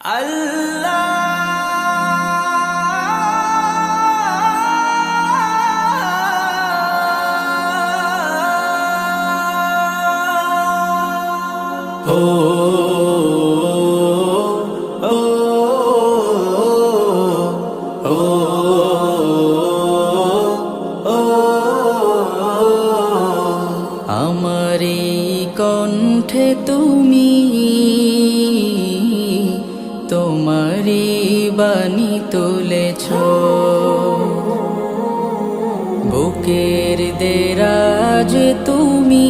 আল্লাহ ও ও ও ও আমারি কণ্ঠে তুমি তোমারি বাণী তুলেছ, বুকের দেরাজ তুমি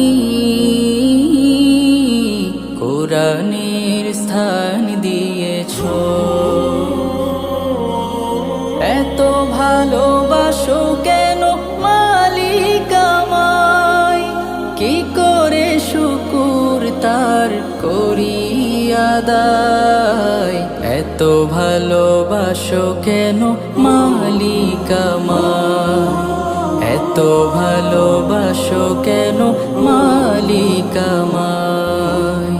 কোরআনের স্থান দিয়েছ। এত ভালোবাসো কেন মালিক আমায়, কি করে শুকুর তার করি আদায়। এত ভালোবাসো কেন মালিক আমায়, এত ভালোবাসো কেন মালিক আমায়।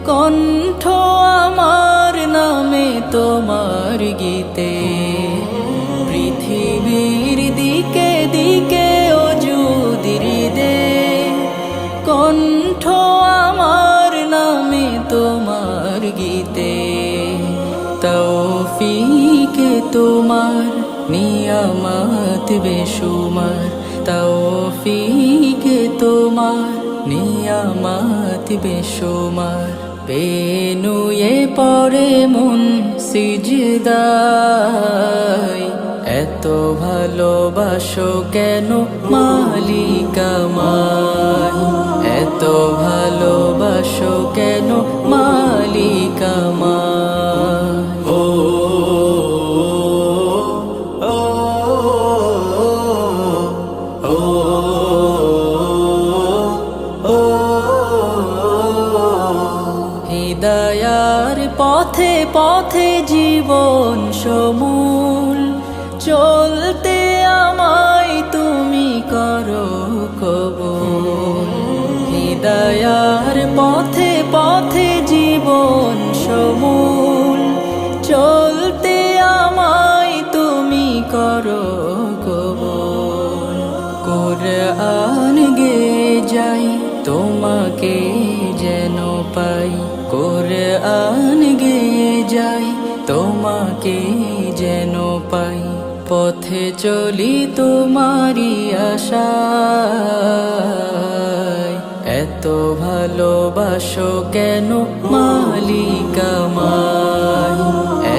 কণ্ঠ আমার নামে তোমার গীতে, পৃথিবীর দিকে দিকে অযুদির দে। কণ্ঠ আমার নামে তোমার গীতে, তৌফিকে তোমার নিয়ামত বেশুমার। তৌফিকে তোমার নিয়ামত বেশুমার। বেনুয়ে পড়ে মন সিজদায়, এত ভালোবাসো কেন মালিক আমায়, এত ভালোবাসো কেন মালিক আমায়। ও ও ও ও হিদায়ার পথে পথে জীবন সমূল, চলতে আমায় তুমি করো কবুল। হিদায়ার পথে পথে জীবন সমূল, চলতে আমায় তুমি করো কবুল। কোরআন গে যাই তোমাকে যেন পাই, কোরআন গে যাই তোমাকে যেন পাই। পথে চলি তোমারি আশায়, এত ভালোবাসো কেন মালিক আমায়,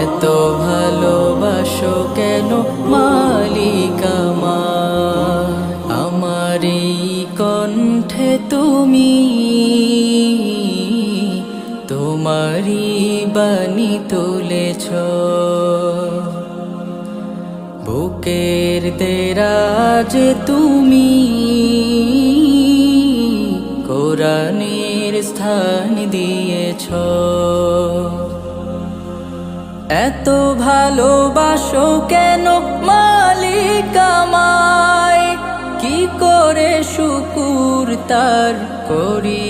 এত ভালোবাসো কেন মালিক আমায়। আমারি কণ্ঠে তুমি তোমারি বাণী তুলেছ, বুকের দেরাজ তুমি কোরআনের স্থান দিয়েছ। এত ভালোবাসো কেন মালিক আমায়, কি করে শুকুর তার করি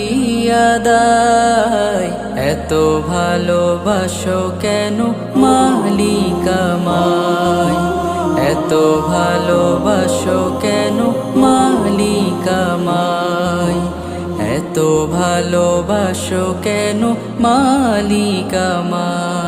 আদায়। এত ভালোবাসো কেন মালিক আমায়, এত ভালোবাসো কেন মালিক আমায়, এত ভালোবাসো কেন মালিক আমায়।